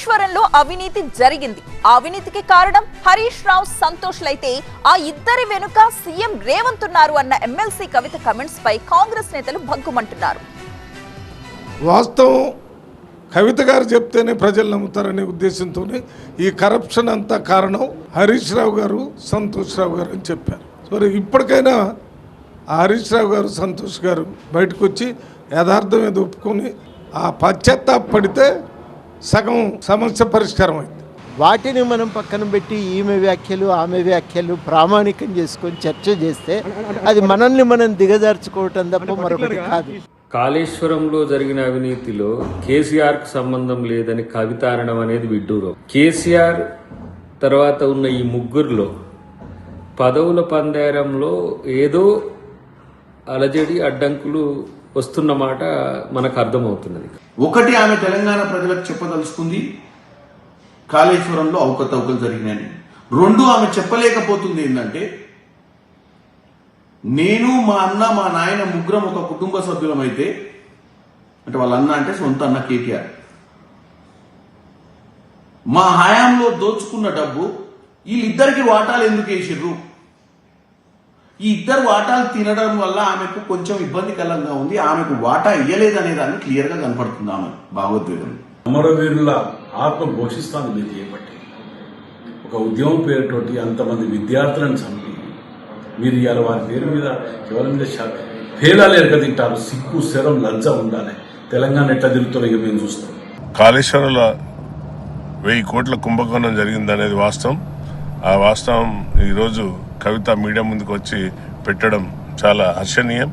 కాళేశ్వరంలో అవినీతి జరిగింది. ఆ అవినీతికి కారణం హరీష్ రావు, సంతోష్లైతే ఆ ఇద్దరి వెనుక సీఎం రేవంత్ ఉన్నారు అన్న ఎమ్మెల్సీ కవిత కమెంట్స్ పై కాంగ్రెస్ నేతలు భగ్గుమంటున్నారు. వాస్తవం కవిత గారు చెప్తేనే ప్రజలు నమ్ముతారనే ఉద్దేశంతోనే ఈ కరప్షన్ అంతా కారణం హరీష్ రావు గారు, సంతోష్ రావు గారు అని చెప్పారు. సరే, ఇప్పటికైనా హరీష్ రావు గారు, సంతోష్ గారు బయటకు వచ్చి యథార్థం ఏదో ఒప్పుకొని ఆ పశ్చాత్తాపడితే సగం సమస్య పరిష్కారం అయింది. వాటిని మనం పక్కన పెట్టి ఈమె వ్యాఖ్యలు, ఆమె వ్యాఖ్యలు ప్రామాణికం చేసుకొని చర్చ చేస్తే అది మనల్ని మనం దిగజార్చుకోవటం తప్ప మరొకటి కాదు. కాళేశ్వరంలో జరిగిన అవినీతిలో కేసీఆర్కు సంబంధం లేదని కవిత అనడం అనేది విడ్డూరం. కేసీఆర్ తర్వాత ఉన్న ఈ ముగ్గురులో పదవుల పందేరంలో ఏదో అలజడి, అడ్డంకులు వస్తున్న మాట మనకు అర్థమవుతున్నది. ఒకటి, ఆమె తెలంగాణ ప్రజలకు చెప్పదలుచుకుంది కాళేశ్వరంలో అవకతవకలు జరిగినాయని. రెండు, ఆమె చెప్పలేకపోతుంది ఏంటంటే నేను, మా అన్న, మా నాయన ముగ్గురం ఒక కుటుంబ సభ్యులమైతే, అంటే వాళ్ళ అన్న అంటే సొంత అన్న కేటీఆర్, మా హయాంలో దోచుకున్న డబ్బు వీళ్ళిద్దరికి వాటాలు ఎందుకు వేసిర్రు? ఈ ఇద్దరు వాటాలు తినడం వల్ల ఆమెకు కొంచెం ఇబ్బందికరంగా ఉంది. ఆమెకు వాటా ఇయ్యలేదనే దాన్ని క్లియర్ గా కనపడుతుంది ఆమె భావోద్వేగం. అమరవీరుల ఆత్మ ఘోషిస్తాను మీరు చేయబట్టి. ఒక ఉద్యమం పేరుతోటి అంతమంది విద్యార్థులను చంపి మీరు ఇవాళ వారి పేరు మీద కేవలం మీద పేలాలు ఎరగతింటారు. సిగ్గు, శరం, లంచ ఉండాలి. తెలంగాణ ఎట్లా తిరుగుతారో ఇక మేము చూస్తాం. కాళేశ్వరంలో 1000 కోట్ల కుంభకోణం జరిగిందనేది వాస్తవం. ఆ వాస్తవం ఈరోజు కవిత మీడియా ముందుకు వచ్చి పెట్టడం చాలా హర్షణీయం.